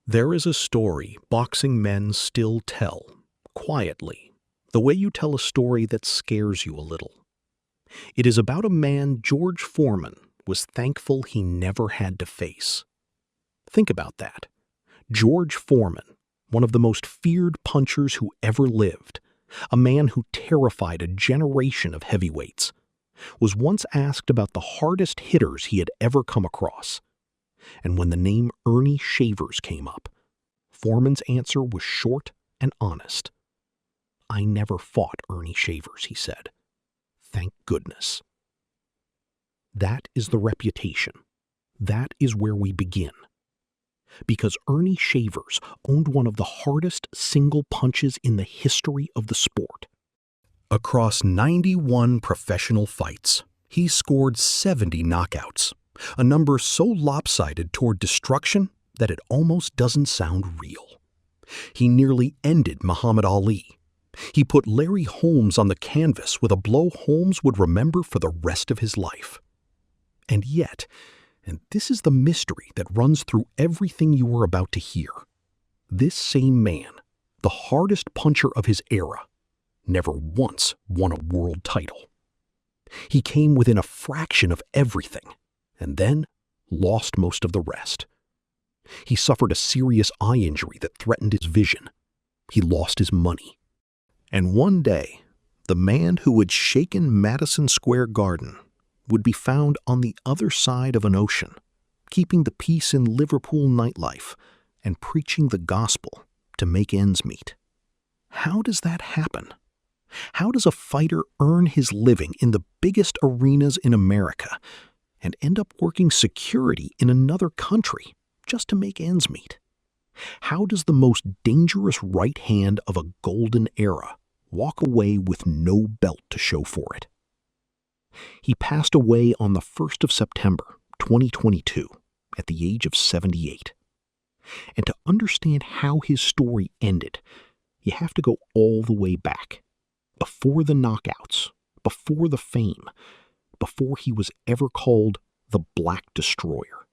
There is a story boxing men still tell, quietly, the way you tell a story that scares you a little. It is about a man George Foreman was thankful he never had to face. Think about that. George Foreman, one of the most feared punchers who ever lived, a man who terrified a generation of heavyweights, was once asked about the hardest hitters he had ever come across. And when the name Earnie Shavers came up, Foreman's answer was short and honest. "I never fought Earnie Shavers," he said. "Thank goodness." That is the reputation. That is where we begin. Because Earnie Shavers owned one of the hardest single punches in the history of the sport. Across 91 professional fights, he scored 70 knockouts, a number so lopsided toward destruction that it almost doesn't sound real. He nearly ended Muhammad Ali. He put Larry Holmes on the canvas with a blow Holmes would remember for the rest of his life. And yet, and this is the mystery that runs through everything you are about to hear, this same man, the hardest puncher of his era, never once won a world title. He came within a fraction of everything, and then lost most of the rest. He suffered a serious eye injury that threatened his vision. He lost his money. And one day, the man who had shaken Madison Square Garden would be found on the other side of an ocean, keeping the peace in Liverpool nightlife and preaching the gospel to make ends meet. How does that happen? How does a fighter earn his living in the biggest arenas in America and end up working security in another country just to make ends meet? How does the most dangerous right hand of a golden era walk away with no belt to show for it? He passed away on the 1st of September, 2022, at the age of 78. And to understand how his story ended, you have to go all the way back, before the knockouts, before the fame, before he was ever called the Black Destroyer.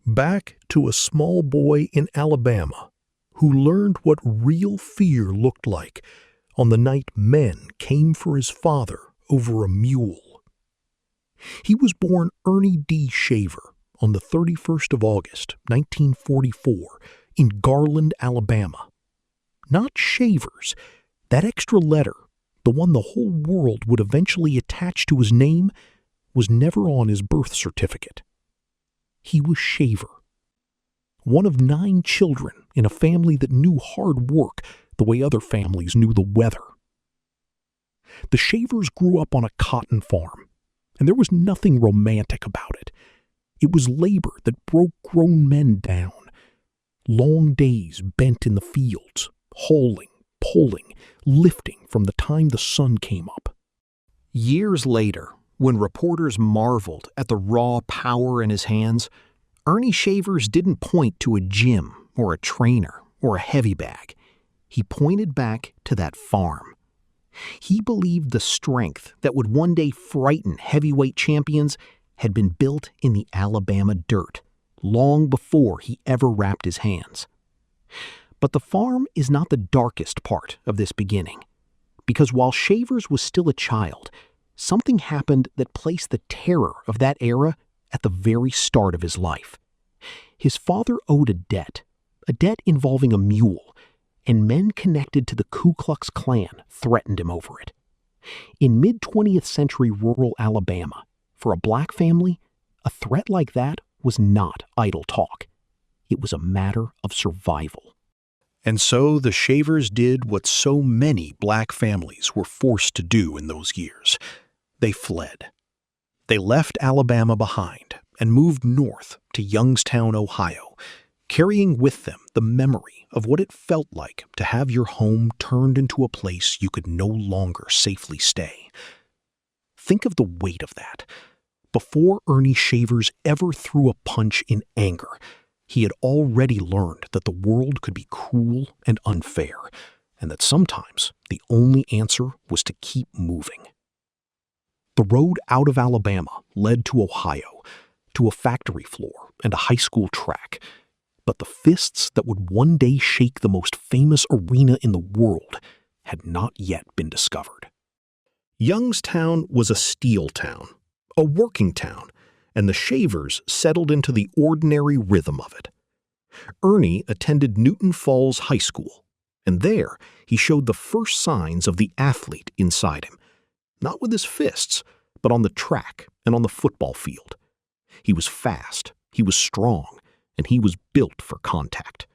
Back to a small boy in Alabama who learned what real fear looked like on the night men came for his father over a mule. He was born Earnie D. Shaver on the 31st of August, 1944, in Garland, Alabama. Not Shavers. That extra letter, the one the whole world would eventually attach to his name, was never on his birth certificate. He was Shaver. One of 9 children in a family that knew hard work the way other families knew the weather. The Shavers grew up on a cotton farm, and there was nothing romantic about it. It was labor that broke grown men down. Long days bent in the fields, hauling, pulling, lifting from the time the sun came up. Years later, when reporters marveled at the raw power in his hands, Earnie Shavers didn't point to a gym or a trainer or a heavy bag. He pointed back to that farm. He believed the strength that would one day frighten heavyweight champions had been built in the Alabama dirt, long before he ever wrapped his hands. But the farm is not the darkest part of this beginning, because while Shavers was still a child, something happened that placed the terror of that era at the very start of his life. His father owed a debt involving a mule, and men connected to the Ku Klux Klan threatened him over it. In mid-20th century rural Alabama, for a black family, a threat like that was not idle talk. It was a matter of survival. And so the Shavers did what so many black families were forced to do in those years. They fled. They left Alabama behind and moved north to Youngstown, Ohio, carrying with them the memory of what it felt like to have your home turned into a place you could no longer safely stay. Think of the weight of that. Before Earnie Shavers ever threw a punch in anger, he had already learned that the world could be cruel and unfair, and that sometimes the only answer was to keep moving. The road out of Alabama led to Ohio, to a factory floor and a high school track. But the fists that would one day shake the most famous arena in the world had not yet been discovered. Youngstown was a steel town, a working town, and the Shavers settled into the ordinary rhythm of it. Earnie attended Newton Falls High School, and there he showed the first signs of the athlete inside him, not with his fists, but on the track and on the football field. He was fast, he was strong, and he was built for contact.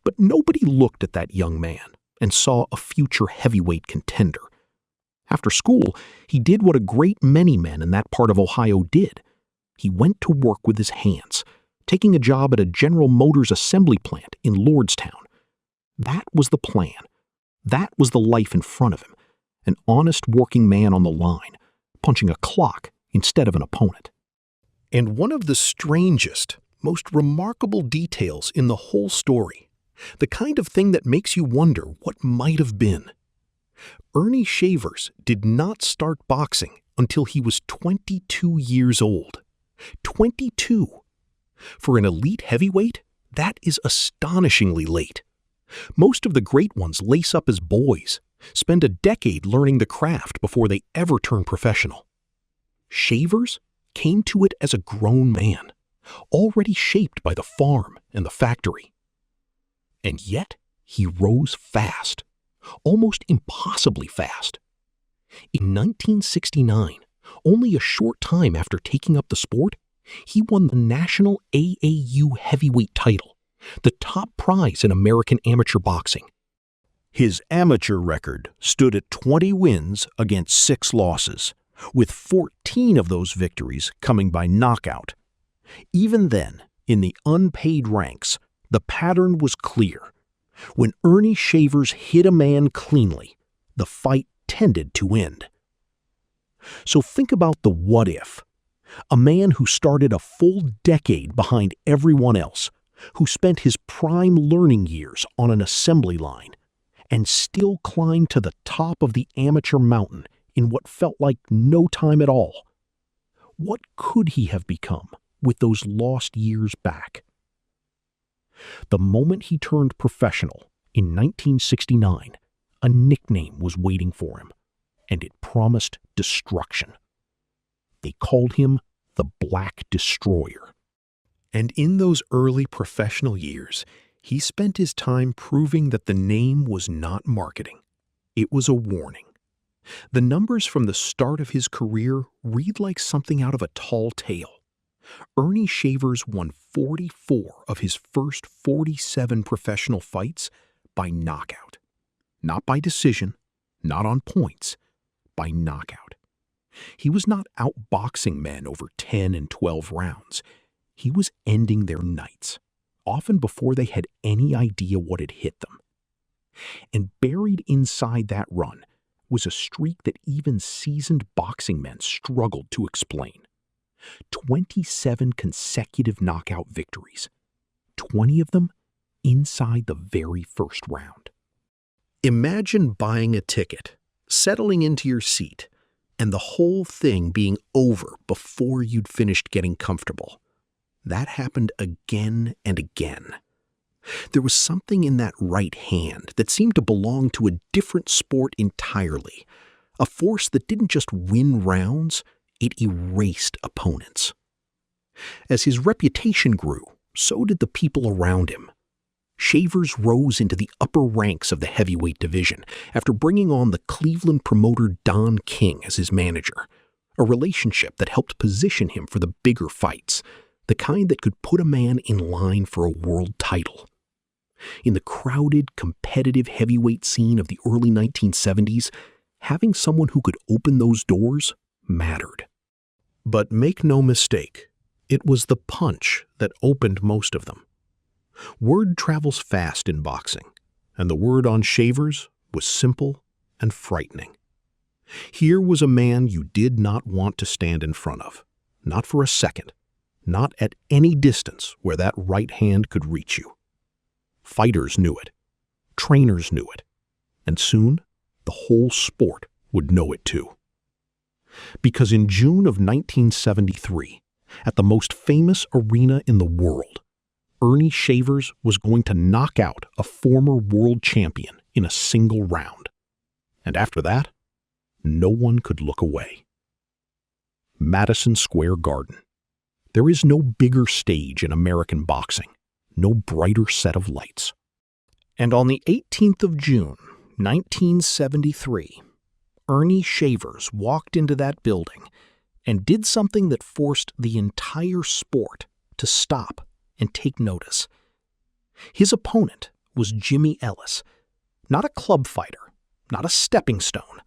But nobody looked at that young man and saw a future heavyweight contender. After school, he did what a great many men in that part of Ohio did. He went to work with his hands, taking a job at a General Motors assembly plant in Lordstown. That was the plan. That was the life in front of him, an honest working man on the line, punching a clock instead of an opponent. And one of the strangest, most remarkable details in the whole story, the kind of thing that makes you wonder what might have been. Earnie Shavers did not start boxing until he was 22 years old. 22! For an elite heavyweight, that is astonishingly late. Most of the great ones lace up as boys, spend a decade learning the craft before they ever turn professional. Shavers came to it as a grown man, already shaped by the farm and the factory. And yet he rose fast, almost impossibly fast. In 1969, only a short time after taking up the sport, he won the national AAU heavyweight title, the top prize in American amateur boxing. His amateur record stood at 20 wins against 6 losses, with 14 of those victories coming by knockout. Even then, in the unpaid ranks, the pattern was clear. When Earnie Shavers hit a man cleanly, the fight tended to end. So think about the what if. A man who started a full decade behind everyone else, who spent his prime learning years on an assembly line, and still climbed to the top of the amateur mountain in what felt like no time at all. What could he have become with those lost years back? The moment he turned professional in 1969, a nickname was waiting for him, and it promised destruction. They called him the Black Destroyer. And in those early professional years, he spent his time proving that the name was not marketing. It was a warning. The numbers from the start of his career read like something out of a tall tale. Earnie Shavers won 44 of his first 47 professional fights by knockout. Not by decision, not on points, by knockout. He was not outboxing men over 10 and 12 rounds. He was ending their nights, often before they had any idea what had hit them. And buried inside that run was a streak that even seasoned boxing men struggled to explain. 27 consecutive knockout victories, 20 of them inside the very first round. Imagine buying a ticket, settling into your seat, and the whole thing being over before you'd finished getting comfortable. That happened again and again. There was something in that right hand that seemed to belong to a different sport entirely, a force that didn't just win rounds, it erased opponents. As his reputation grew, so did the people around him. Shavers rose into the upper ranks of the heavyweight division after bringing on the Cleveland promoter Don King as his manager, a relationship that helped position him for the bigger fights, the kind that could put a man in line for a world title. In the crowded, competitive heavyweight scene of the early 1970s, having someone who could open those doors mattered. But make no mistake, it was the punch that opened most of them. Word travels fast in boxing, and the word on Shavers was simple and frightening. Here was a man you did not want to stand in front of, not for a second, not at any distance where that right hand could reach you. Fighters knew it, trainers knew it, and soon the whole sport would know it too. Because in June of 1973, at the most famous arena in the world, Earnie Shavers was going to knock out a former world champion in a single round. And after that, no one could look away. Madison Square Garden. There is no bigger stage in American boxing, no brighter set of lights. And on the 18th of June, 1973, Earnie Shavers walked into that building and did something that forced the entire sport to stop and take notice. His opponent was Jimmy Ellis, not a club fighter, not a stepping stone,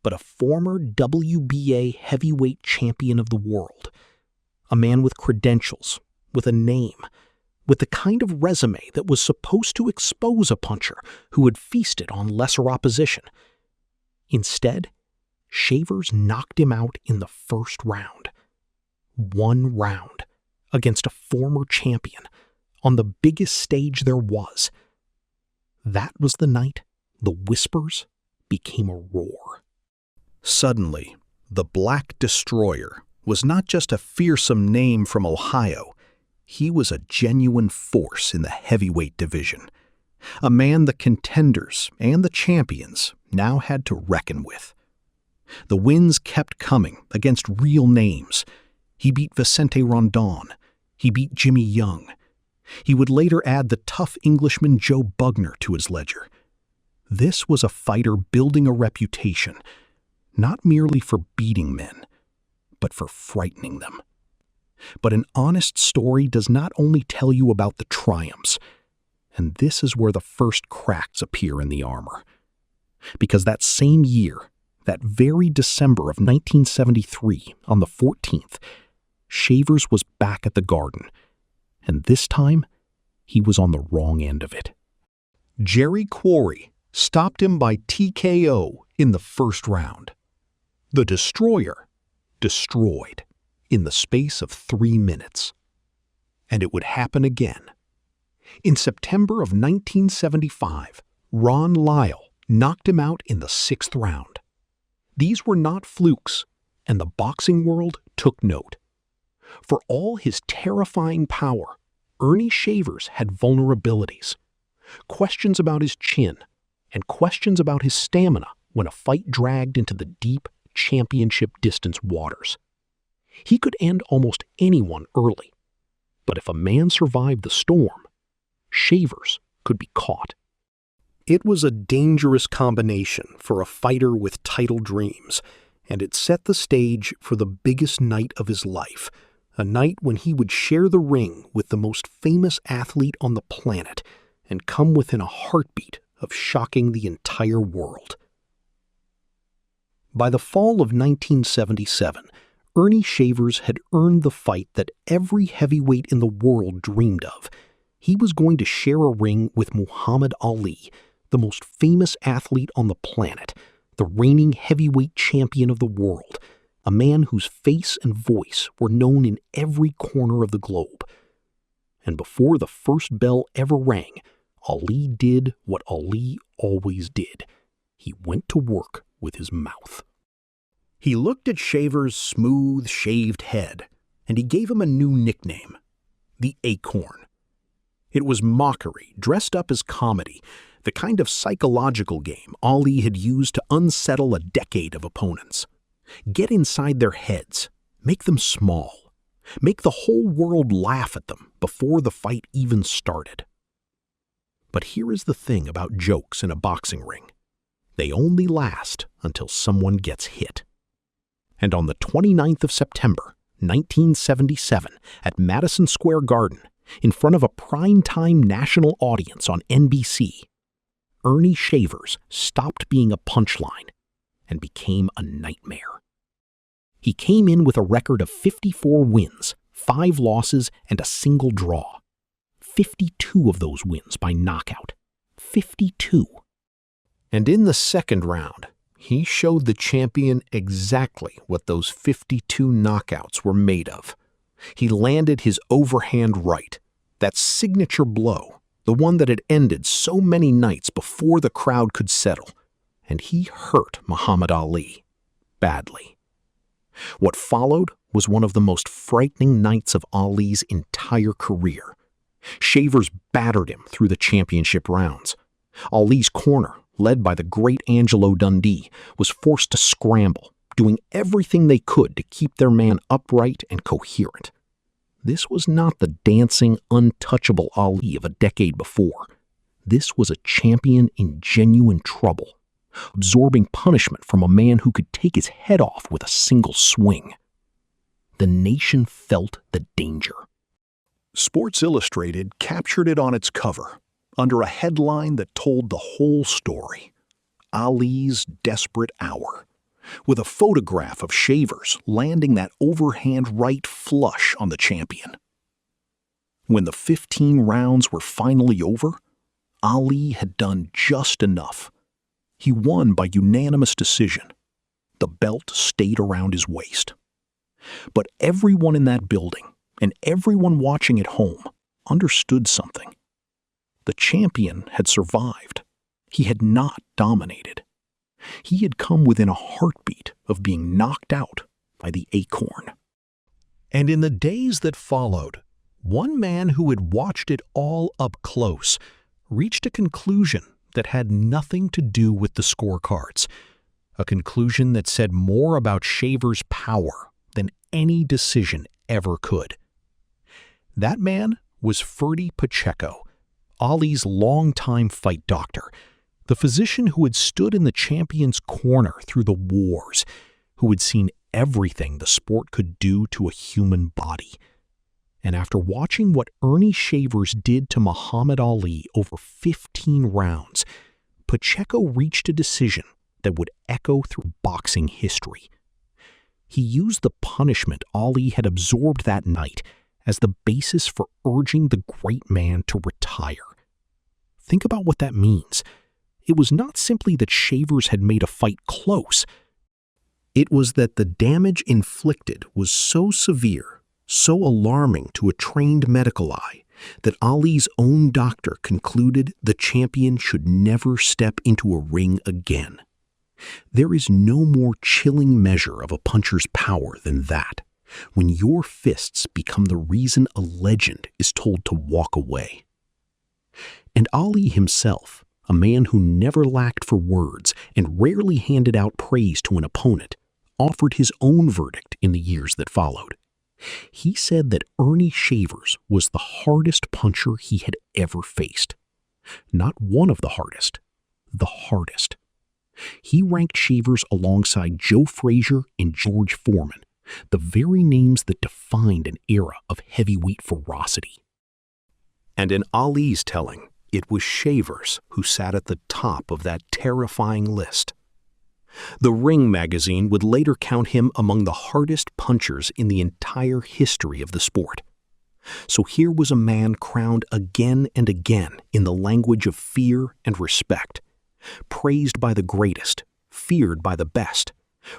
but a former WBA heavyweight champion of the world, a man with credentials, with a name, with the kind of resume that was supposed to expose a puncher who had feasted on lesser opposition. Instead, Shavers knocked him out in the first round. 1 round against a former champion on the biggest stage there was. That was the night the whispers became a roar. Suddenly, the Black Destroyer was not just a fearsome name from Ohio. He was a genuine force in the heavyweight division, a man the contenders and the champions now had to reckon with. The wins kept coming against real names. He beat Vicente Rondon. He beat Jimmy Young. He would later add the tough Englishman Joe Bugner to his ledger. This was a fighter building a reputation, not merely for beating men, but for frightening them. But an honest story does not only tell you about the triumphs, and this is where the first cracks appear in the armor. Because that same year, that very December of 1973, on the 14th, Shavers was back at the Garden, and this time, he was on the wrong end of it. Jerry Quarry stopped him by TKO in the first round. The Destroyer destroyed in the space of 3 minutes. And it would happen again. In September of 1975, Ron Lyle knocked him out in the 6th round. These were not flukes, and the boxing world took note. For all his terrifying power, Earnie Shavers had vulnerabilities. Questions about his chin, and questions about his stamina when a fight dragged into the deep, championship distance waters. He could end almost anyone early, but if a man survived the storm, Shavers could be caught. It was a dangerous combination for a fighter with title dreams, and it set the stage for the biggest night of his life, a night when he would share the ring with the most famous athlete on the planet and come within a heartbeat of shocking the entire world. By the fall of 1977, Earnie Shavers had earned the fight that every heavyweight in the world dreamed of. He was going to share a ring with Muhammad Ali, the most famous athlete on the planet, the reigning heavyweight champion of the world, a man whose face and voice were known in every corner of the globe. And before the first bell ever rang, Ali did what Ali always did. He went to work with his mouth. He looked at Shavers' smooth, shaved head, and he gave him a new nickname, the Acorn. It was mockery, dressed up as comedy, the kind of psychological game Ali had used to unsettle a decade of opponents. Get inside their heads, make them small, make the whole world laugh at them before the fight even started. But here is the thing about jokes in a boxing ring. They only last until someone gets hit. And on the 29th of September, 1977, at Madison Square Garden, in front of a prime-time national audience on NBC, Earnie Shavers stopped being a punchline and became a nightmare. He came in with a record of 54 wins, 5 losses, and a single draw. 52 of those wins by knockout. 52. And in the second round, he showed the champion exactly what those 52 knockouts were made of. He landed his overhand right, that signature blow, the one that had ended so many nights before the crowd could settle, and he hurt Muhammad Ali badly. What followed was one of the most frightening nights of Ali's entire career. Shavers battered him through the championship rounds. Ali's corner, led by the great Angelo Dundee, was forced to scramble, doing everything they could to keep their man upright and coherent. This was not the dancing, untouchable Ali of a decade before. This was a champion in genuine trouble, absorbing punishment from a man who could take his head off with a single swing. The nation felt the danger. Sports Illustrated captured it on its cover, under a headline that told the whole story: Ali's desperate hour, with a photograph of Shavers landing that overhand right flush on the champion. When the 15 rounds were finally over, Ali had done just enough. He won by unanimous decision. The belt stayed around his waist. But everyone in that building, and everyone watching at home, understood something. The champion had survived. He had not dominated. He had come within a heartbeat of being knocked out by the acorn. And in the days that followed, one man who had watched it all up close reached a conclusion that had nothing to do with the scorecards, a conclusion that said more about Shavers' power than any decision ever could. That man was Ferdy Pacheco, Ali's longtime fight doctor, the physician who had stood in the champion's corner through the wars, who had seen everything the sport could do to a human body. And after watching what Earnie Shavers did to Muhammad Ali over 15 rounds, Pacheco reached a decision that would echo through boxing history. He used the punishment Ali had absorbed that night as the basis for urging the great man to retire. Think about what that means. It was not simply that Shavers had made a fight close. It was that the damage inflicted was so severe, so alarming to a trained medical eye, that Ali's own doctor concluded the champion should never step into a ring again. There is no more chilling measure of a puncher's power than that, when your fists become the reason a legend is told to walk away. And Ali himself, a man who never lacked for words and rarely handed out praise to an opponent, offered his own verdict in the years that followed. He said that Earnie Shavers was the hardest puncher he had ever faced. Not one of the hardest, the hardest. He ranked Shavers alongside Joe Frazier and George Foreman, the very names that defined an era of heavyweight ferocity. And in Ali's telling, it was Shavers who sat at the top of that terrifying list. The Ring magazine would later count him among the hardest punchers in the entire history of the sport. So here was a man crowned again and again in the language of fear and respect, praised by the greatest, feared by the best,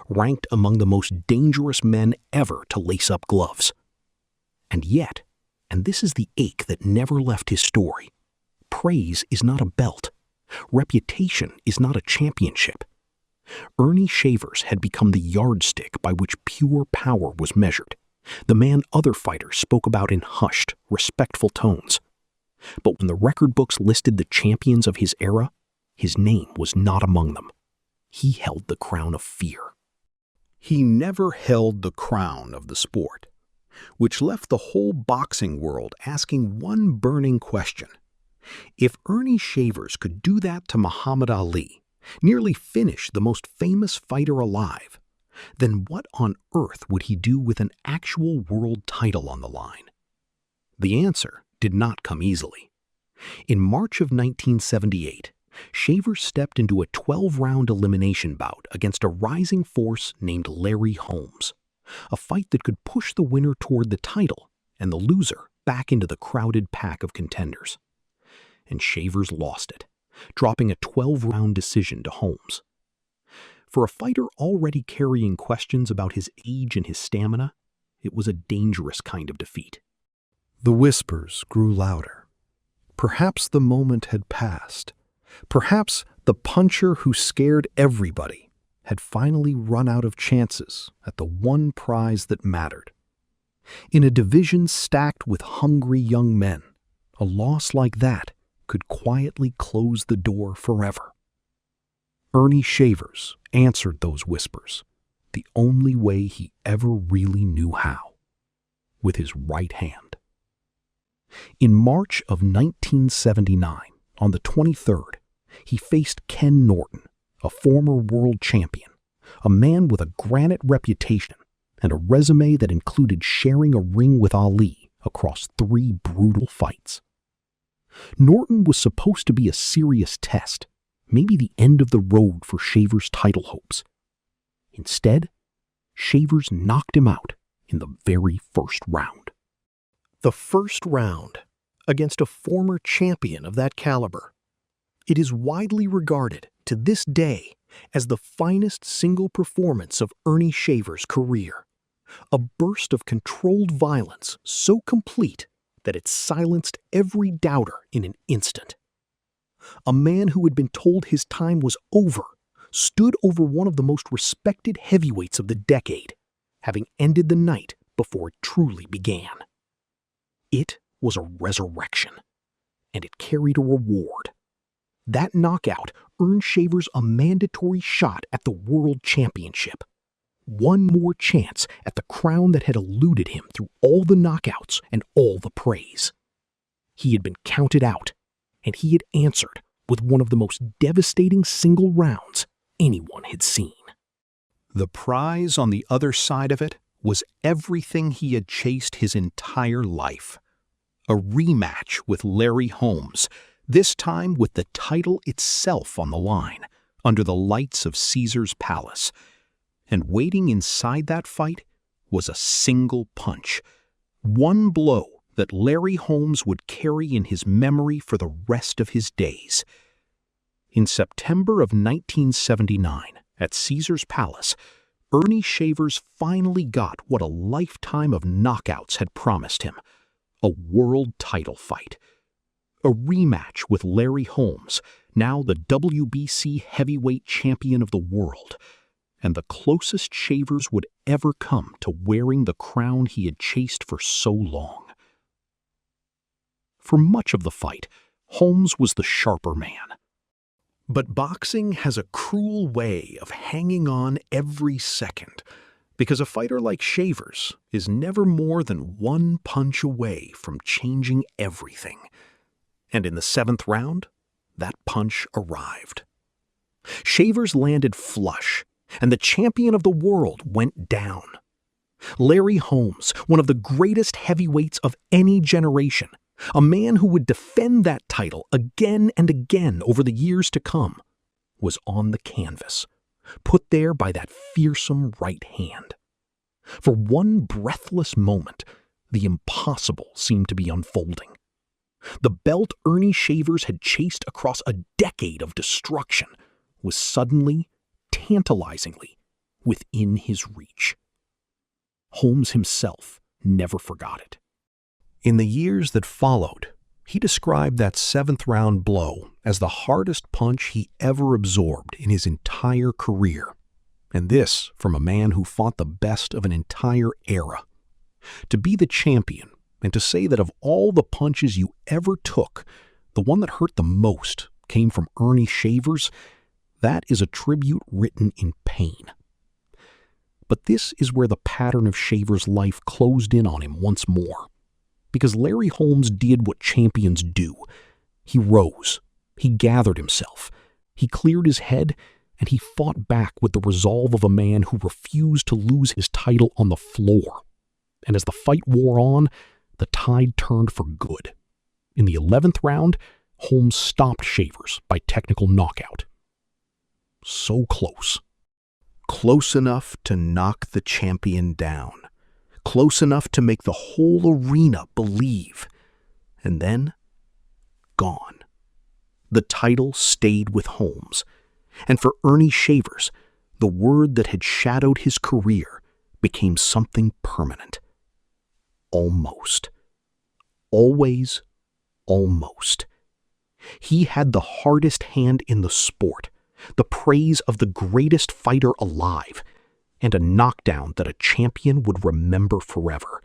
ranked among the most dangerous men ever to lace up gloves. And yet, and this is the ache that never left his story, praise is not a belt. Reputation is not a championship. Earnie Shavers had become the yardstick by which pure power was measured, the man other fighters spoke about in hushed, respectful tones. But when the record books listed the champions of his era, his name was not among them. He held the crown of fear. He never held the crown of the sport, which left the whole boxing world asking one burning question. If Earnie Shavers could do that to Muhammad Ali, nearly finish the most famous fighter alive, then what on earth would he do with an actual world title on the line? The answer did not come easily. In March of 1978, Shavers stepped into a 12-round elimination bout against a rising force named Larry Holmes, a fight that could push the winner toward the title and the loser back into the crowded pack of contenders. And Shavers lost it, dropping a 12-round decision to Holmes. For a fighter already carrying questions about his age and his stamina, it was a dangerous kind of defeat. The whispers grew louder. Perhaps the moment had passed. Perhaps the puncher who scared everybody had finally run out of chances at the one prize that mattered. In a division stacked with hungry young men, A loss like that could quietly close the door forever. Earnie Shavers answered those whispers the only way he ever really knew how, with his right hand. In March of 1979, on the 23rd, he faced Ken Norton, a former world champion, a man with a granite reputation and a resume that included sharing a ring with Ali across 3 brutal fights. Norton was supposed to be a serious test, maybe the end of the road for Shavers' title hopes. Instead, Shavers knocked him out in the very first round. The first round against a former champion of that caliber. It is widely regarded to this day as the finest single performance of Earnie Shavers' career. A burst of controlled violence so complete that it silenced every doubter in an instant. A man who had been told his time was over stood over one of the most respected heavyweights of the decade, having ended the night before it truly began. It was a resurrection, and it carried a reward. That knockout earned Shavers a mandatory shot at the World Championship. One more chance at the crown that had eluded him through all the knockouts and all the praise. He had been counted out, and he had answered with one of the most devastating single rounds anyone had seen. The prize on the other side of it was everything he had chased his entire life. A rematch with Larry Holmes, this time with the title itself on the line, under the lights of Caesar's Palace. And waiting inside that fight was a single punch, one blow that Larry Holmes would carry in his memory for the rest of his days. In September of 1979, at Caesar's Palace, Earnie Shavers finally got what a lifetime of knockouts had promised him: a world title fight. A rematch with Larry Holmes, now the WBC heavyweight champion of the world, and the closest Shavers would ever come to wearing the crown he had chased for so long. For much of the fight, Holmes was the sharper man. But boxing has a cruel way of hanging on every second, because a fighter like Shavers is never more than one punch away from changing everything. And in the 7th round, that punch arrived. Shavers landed flush, and the champion of the world went down. Larry Holmes, one of the greatest heavyweights of any generation, a man who would defend that title again and again over the years to come, was on the canvas, put there by that fearsome right hand. For one breathless moment, the impossible seemed to be unfolding. The belt Earnie Shavers had chased across a decade of destruction was suddenly, tantalizingly, within his reach. Holmes himself never forgot it. In the years that followed, he described that 7th round blow as the hardest punch he ever absorbed in his entire career, and this from a man who fought the best of an entire era. To be the champion, and to say that of all the punches you ever took, the one that hurt the most came from Earnie Shavers, that is a tribute written in pain. But this is where the pattern of Shavers' life closed in on him once more. Because Larry Holmes did what champions do. He rose, he gathered himself, he cleared his head, and he fought back with the resolve of a man who refused to lose his title on the floor. And as the fight wore on, the tide turned for good. In the 11th round, Holmes stopped Shavers by technical knockout. So close. Close enough to knock the champion down. Close enough to make the whole arena believe. And then, gone. The title stayed with Holmes. And for Earnie Shavers, the word that had shadowed his career became something permanent. Almost. Always, almost. He had the hardest hand in the sport, the praise of the greatest fighter alive, and a knockdown that a champion would remember forever.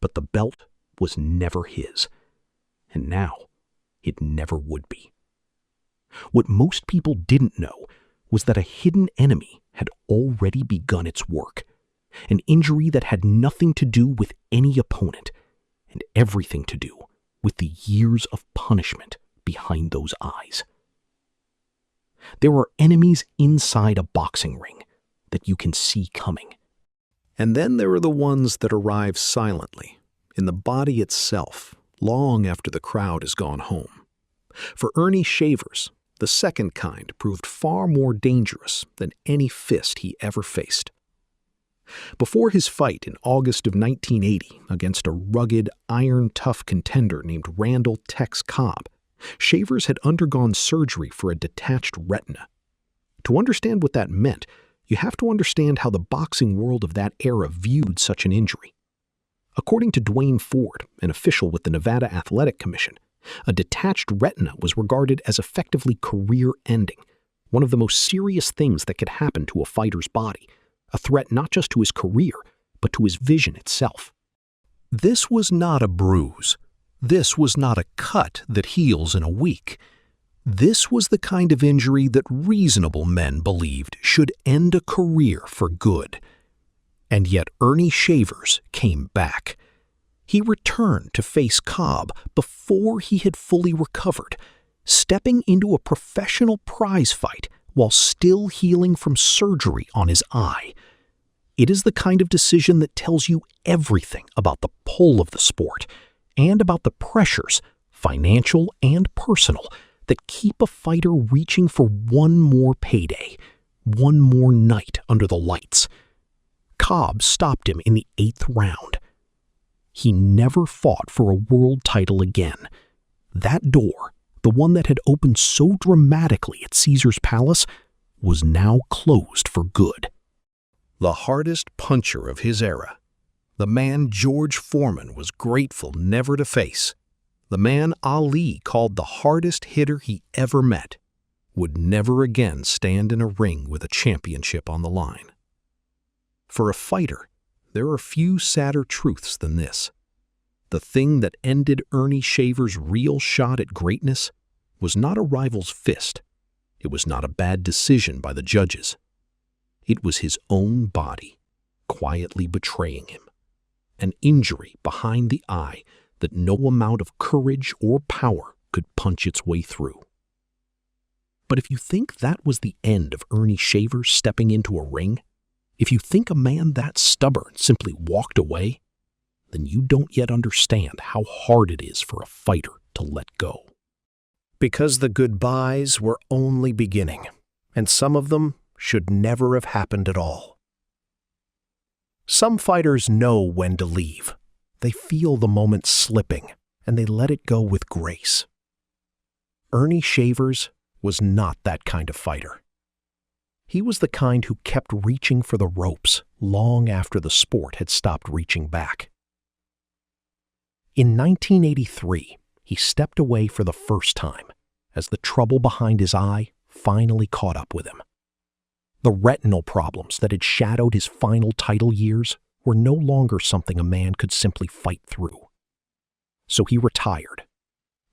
But the belt was never his. and now it never would be. What most people didn't know was that a hidden enemy had already begun its work, an injury that had nothing to do with any opponent and everything to do with the years of punishment behind those eyes. There are enemies inside a boxing ring that you can see coming. And then there are the ones that arrive silently, in the body itself, long after the crowd has gone home. For Earnie Shavers, the second kind proved far more dangerous than any fist he ever faced. Before his fight in August of 1980 against a rugged, iron-tough contender named Randall Tex Cobb, Shavers had undergone surgery for a detached retina. To understand what that meant, you have to understand how the boxing world of that era viewed such an injury. According to Dwayne Ford, an official with the Nevada Athletic Commission, a detached retina was regarded as effectively career-ending, one of the most serious things that could happen to a fighter's body, a threat not just to his career, but to his vision itself. This was not a bruise. This was not a cut that heals in a week. This was the kind of injury that reasonable men believed should end a career for good. And yet Earnie Shavers came back. He returned to face Cobb before he had fully recovered, stepping into a professional prize fight while still healing from surgery on his eye. It is the kind of decision that tells you everything about the pull of the sport and about the pressures, financial and personal, that keep a fighter reaching for one more payday, one more night under the lights. Cobb stopped him in the 8th round. He never fought for a world title again. That door, the one that had opened so dramatically at Caesar's Palace, was now closed for good. The hardest puncher of his era, the man George Foreman was grateful never to face, the man Ali called the hardest hitter he ever met, would never again stand in a ring with a championship on the line. For a fighter, there are few sadder truths than this. The thing that ended Earnie Shavers' real shot at greatness was not a rival's fist. It was not a bad decision by the judges. It was his own body, quietly betraying him. An injury behind the eye that no amount of courage or power could punch its way through. But if you think that was the end of Earnie Shavers stepping into a ring, if you think a man that stubborn simply walked away, then you don't yet understand how hard it is for a fighter to let go. Because the goodbyes were only beginning, and some of them should never have happened at all. Some fighters know when to leave. They feel the moment slipping, and they let it go with grace. Earnie Shavers was not that kind of fighter. He was the kind who kept reaching for the ropes long after the sport had stopped reaching back. In 1983, he stepped away for the first time as the trouble behind his eye finally caught up with him. The retinal problems that had shadowed his final title years were no longer something a man could simply fight through. So he retired,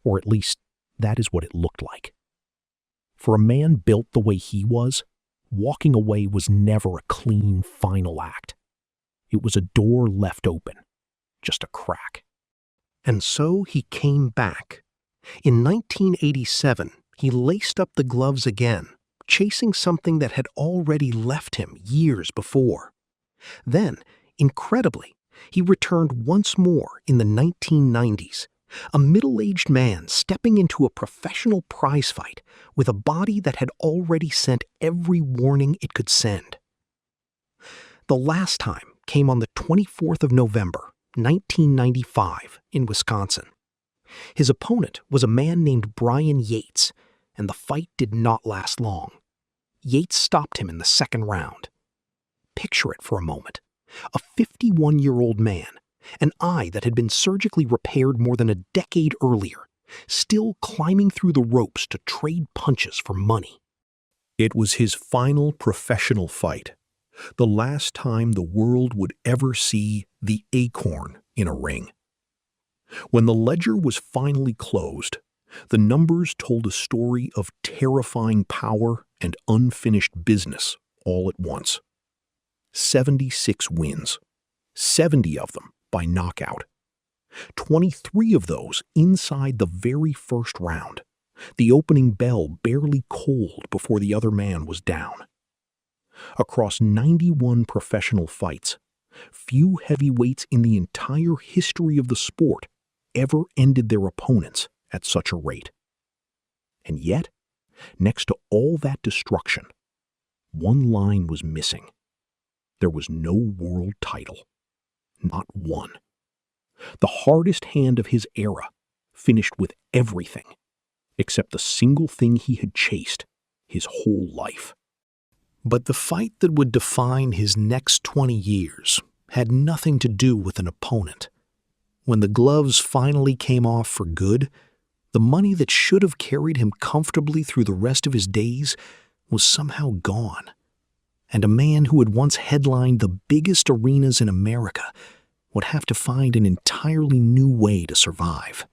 or at least that is what it looked like. For a man built the way he was, walking away was never a clean, final act. It was a door left open, just a crack. And so he came back. In 1987, he laced up the gloves again, chasing something that had already left him years before. Then, incredibly, he returned once more in the 1990s, a middle-aged man stepping into a professional prize fight with a body that had already sent every warning it could send. The last time came on the 24th of November, 1995, in Wisconsin. His opponent was a man named Brian Yates, and the fight did not last long. Yates stopped him in the 2nd round. Picture it for a moment. A 51-year-old man, an eye that had been surgically repaired more than a decade earlier, still climbing through the ropes to trade punches for money. It was his final professional fight, the last time the world would ever see the acorn in a ring. When the ledger was finally closed, the numbers told a story of terrifying power and unfinished business all at once. 76 wins, 70 of them by knockout. 23 of those inside the very first round, the opening bell barely cold before the other man was down. Across 91 professional fights, few heavyweights in the entire history of the sport ever ended their opponents at such a rate. And yet, next to all that destruction, one line was missing. There was no world title. Not one. The hardest hand of his era finished with everything except the single thing he had chased his whole life. But the fight that would define his next 20 years had nothing to do with an opponent. When the gloves finally came off for good, the money that should have carried him comfortably through the rest of his days was somehow gone. And a man who had once headlined the biggest arenas in America would have to find an entirely new way to survive.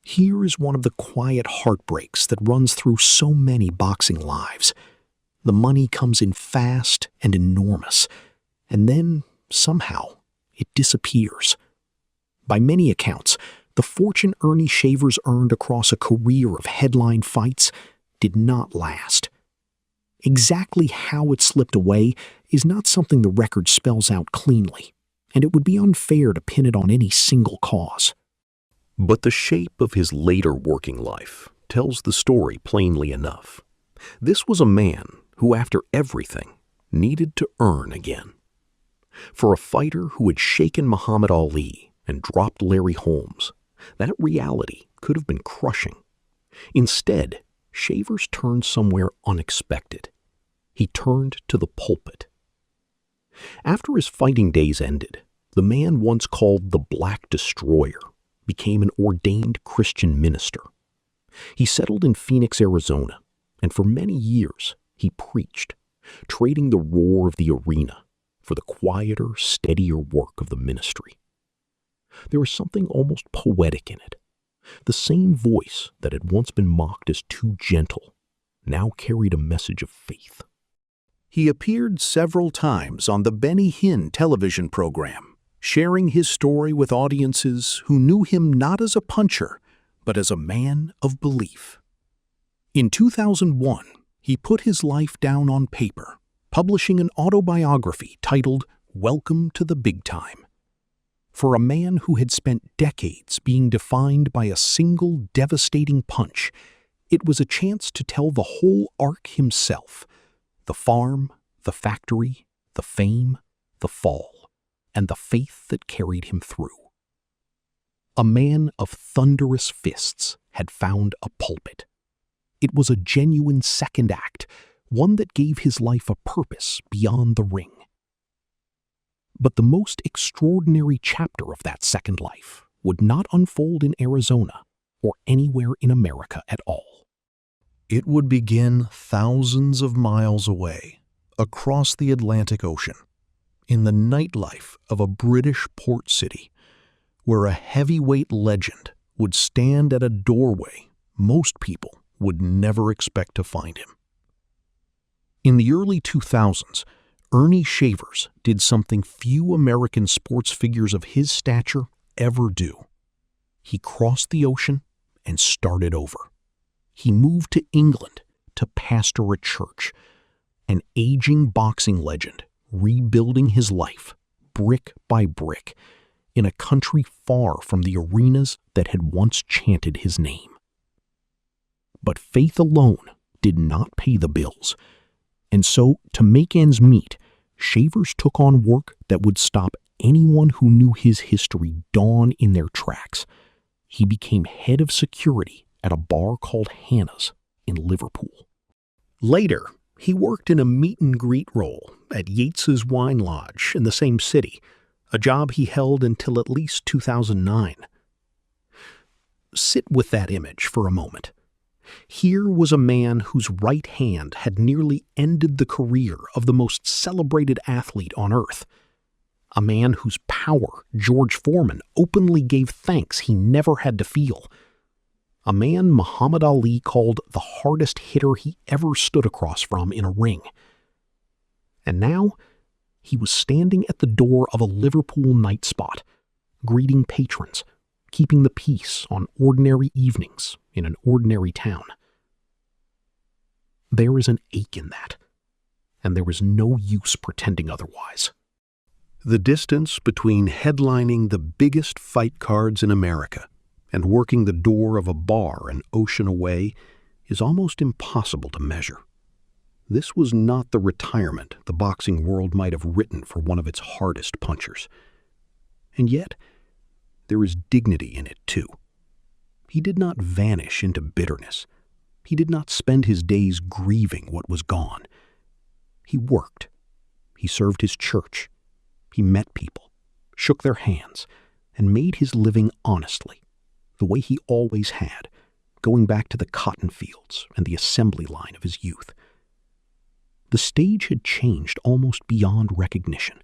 Here is one of the quiet heartbreaks that runs through so many boxing lives. The money comes in fast and enormous, and then, somehow, it disappears. By many accounts, the fortune Earnie Shavers earned across a career of headline fights did not last. Exactly how it slipped away is not something the record spells out cleanly, and it would be unfair to pin it on any single cause. But the shape of his later working life tells the story plainly enough. This was a man who, after everything, needed to earn again. For a fighter who had shaken Muhammad Ali and dropped Larry Holmes, that reality could have been crushing. Instead, Shavers turned somewhere unexpected. He turned to the pulpit. After his fighting days ended, the man once called the Black Destroyer became an ordained Christian minister. He settled in Phoenix, Arizona, and for many years he preached, trading the roar of the arena for the quieter, steadier work of the ministry. There was something almost poetic in it. The same voice that had once been mocked as too gentle now carried a message of faith. He appeared several times on the Benny Hinn television program, sharing his story with audiences who knew him not as a puncher, but as a man of belief. In 2001, he put his life down on paper, publishing an autobiography titled Welcome to the Big Time. For a man who had spent decades being defined by a single devastating punch, it was a chance to tell the whole arc himself: the farm, the factory, the fame, the fall, and the faith that carried him through. A man of thunderous fists had found a pulpit. It was a genuine second act, one that gave his life a purpose beyond the ring. But the most extraordinary chapter of that second life would not unfold in Arizona or anywhere in America at all. It would begin thousands of miles away, across the Atlantic Ocean, in the nightlife of a British port city, where a heavyweight legend would stand at a doorway most people would never expect to find him. In the early 2000s, Earnie Shavers did something few American sports figures of his stature ever do. He crossed the ocean and started over. He moved to England to pastor a church, an aging boxing legend rebuilding his life, brick by brick, in a country far from the arenas that had once chanted his name. But faith alone did not pay the bills, and so, to make ends meet, Shavers took on work that would stop anyone who knew his history dawn in their tracks. He became head of security at a bar called Hannah's in Liverpool. Later, he worked in a meet-and-greet role at Yates's Wine Lodge in the same city, a job he held until at least 2009. Sit with that image for a moment. Here was a man whose right hand had nearly ended the career of the most celebrated athlete on earth. a man whose power George Foreman openly gave thanks he never had to feel, a man Muhammad Ali called the hardest hitter he ever stood across from in a ring. And now, he was standing at the door of a Liverpool night spot, greeting patrons, keeping the peace on ordinary evenings in an ordinary town. There is an ache in that, and there is no use pretending otherwise. The distance between headlining the biggest fight cards in America and working the door of a bar an ocean away is almost impossible to measure. This was not the retirement the boxing world might have written for one of its hardest punchers. And yet, there is dignity in it too. He did not vanish into bitterness. He did not spend his days grieving what was gone. He worked. He served his church. He met people, shook their hands, and made his living honestly, the way he always had, going back to the cotton fields and the assembly line of his youth. The stage had changed almost beyond recognition.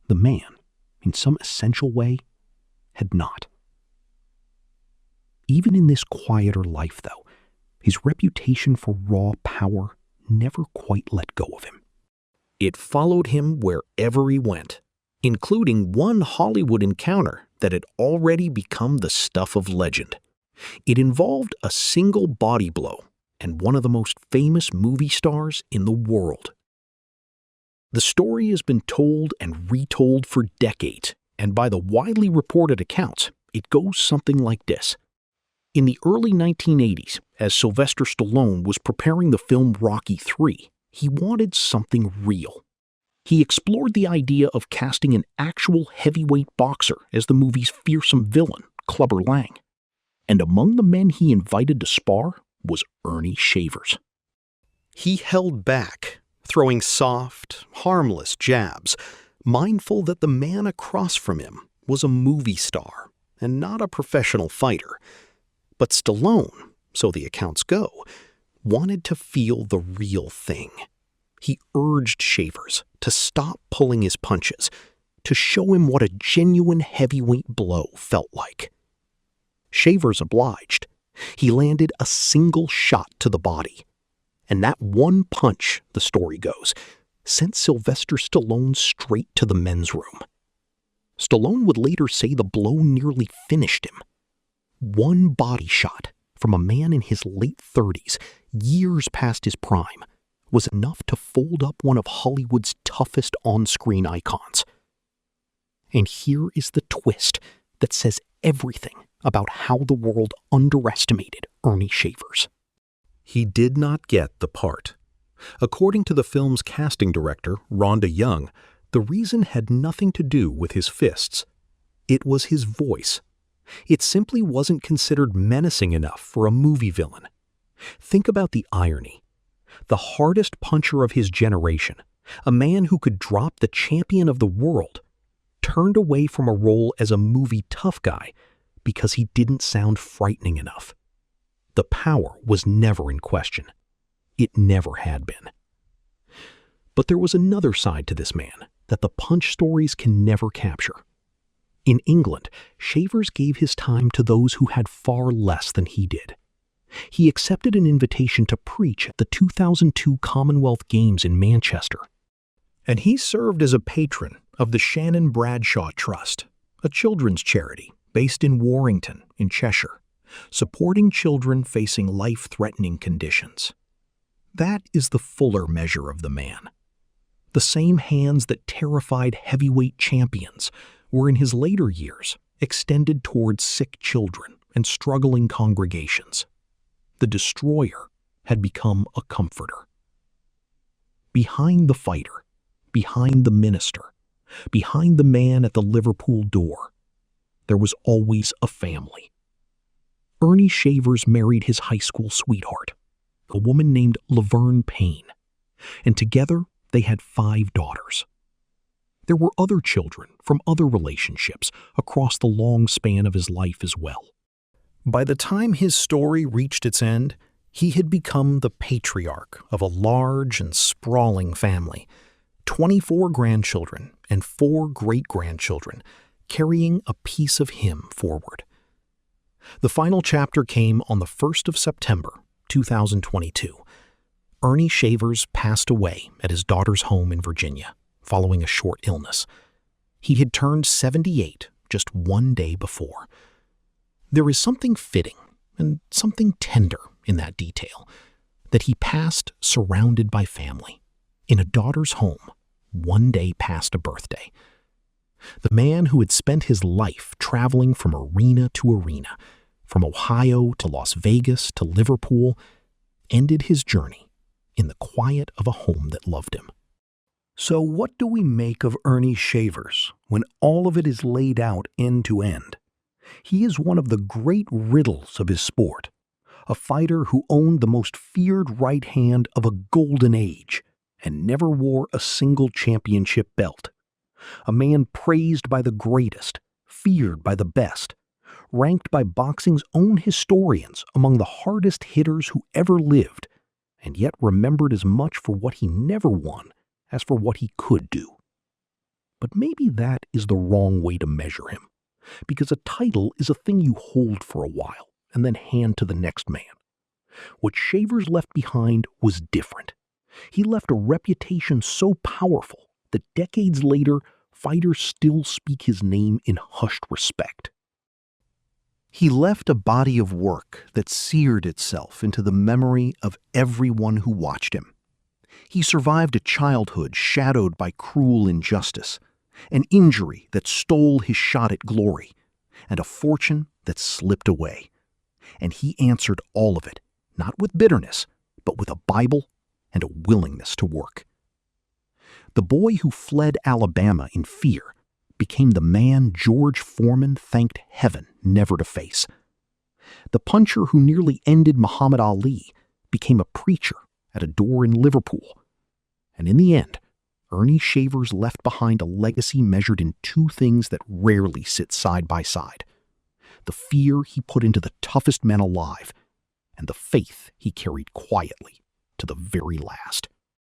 The man, in some essential way, had not. Even in this quieter life, though, his reputation for raw power never quite let go of him. It followed him wherever he went, including one Hollywood encounter that had already become the stuff of legend. It involved a single body blow and one of the most famous movie stars in the world. The story has been told and retold for decades, and by the widely reported accounts, it goes something like this. In the early 1980s, as Sylvester Stallone was preparing the film Rocky III, he wanted something real. He explored the idea of casting an actual heavyweight boxer as the movie's fearsome villain, Clubber Lang. And among the men he invited to spar was Earnie Shavers. He held back, throwing soft, harmless jabs, mindful that the man across from him was a movie star and not a professional fighter. But Stallone, so the accounts go, wanted to feel the real thing. He urged Shavers to stop pulling his punches, to show him what a genuine heavyweight blow felt like. Shavers obliged. He landed a single shot to the body. And that one punch, the story goes, sent Sylvester Stallone straight to the men's room. Stallone would later say the blow nearly finished him. One body shot from a man in his late 30s, years past his prime, was enough to fold up one of Hollywood's toughest on-screen icons. And here is the twist that says everything about how the world underestimated Earnie Shavers. He did not get the part. According to the film's casting director, Rhonda Young, the reason had nothing to do with his fists. It was his voice. It simply wasn't considered menacing enough for a movie villain. Think about the irony. The hardest puncher of his generation, a man who could drop the champion of the world, turned away from a role as a movie tough guy because he didn't sound frightening enough. The power was never in question. It never had been. But there was another side to this man that the punch stories can never capture. In England, Shavers gave his time to those who had far less than he did. He accepted an invitation to preach at the 2002 Commonwealth Games in Manchester. And he served as a patron of the Shannon Bradshaw Trust, a children's charity based in Warrington, in Cheshire, supporting children facing life-threatening conditions. That is the fuller measure of the man. The same hands that terrified heavyweight champions were in his later years extended towards sick children and struggling congregations. The destroyer had become a comforter. Behind the fighter, behind the minister, behind the man at the Liverpool door, there was always a family. Earnie Shavers married his high school sweetheart, a woman named Laverne Payne, and together they had 5 daughters. There were other children from other relationships across the long span of his life as well. By the time his story reached its end, he had become the patriarch of a large and sprawling family, 24 grandchildren and 4 great-grandchildren, carrying a piece of him forward. The final chapter came on the 1st of September, 2022. Earnie Shavers passed away at his daughter's home in Virginia following a short illness. He had turned 78 just one day before. There is something fitting and something tender in that detail, that he passed surrounded by family, in a daughter's home, one day past a birthday. The man who had spent his life traveling from arena to arena, from Ohio to Las Vegas to Liverpool, ended his journey in the quiet of a home that loved him. So what do we make of Earnie Shavers when all of it is laid out end to end? He is one of the great riddles of his sport, a fighter who owned the most feared right hand of a golden age and never wore a single championship belt. A man praised by the greatest, feared by the best, ranked by boxing's own historians among the hardest hitters who ever lived, and yet remembered as much for what he never won as for what he could do. But maybe that is the wrong way to measure him, because a title is a thing you hold for a while and then hand to the next man. What Shavers left behind was different. He left a reputation so powerful that decades later, fighters still speak his name in hushed respect. He left a body of work that seared itself into the memory of everyone who watched him. He survived a childhood shadowed by cruel injustice, an injury that stole his shot at glory, and a fortune that slipped away. And he answered all of it, not with bitterness, but with a Bible and a willingness to work. The boy who fled Alabama in fear became the man George Foreman thanked heaven never to face. The puncher who nearly ended Muhammad Ali became a preacher at a door in Liverpool. And in the end, Earnie Shavers left behind a legacy measured in two things that rarely sit side by side: the fear he put into the toughest men alive, and the faith he carried quietly to the very last.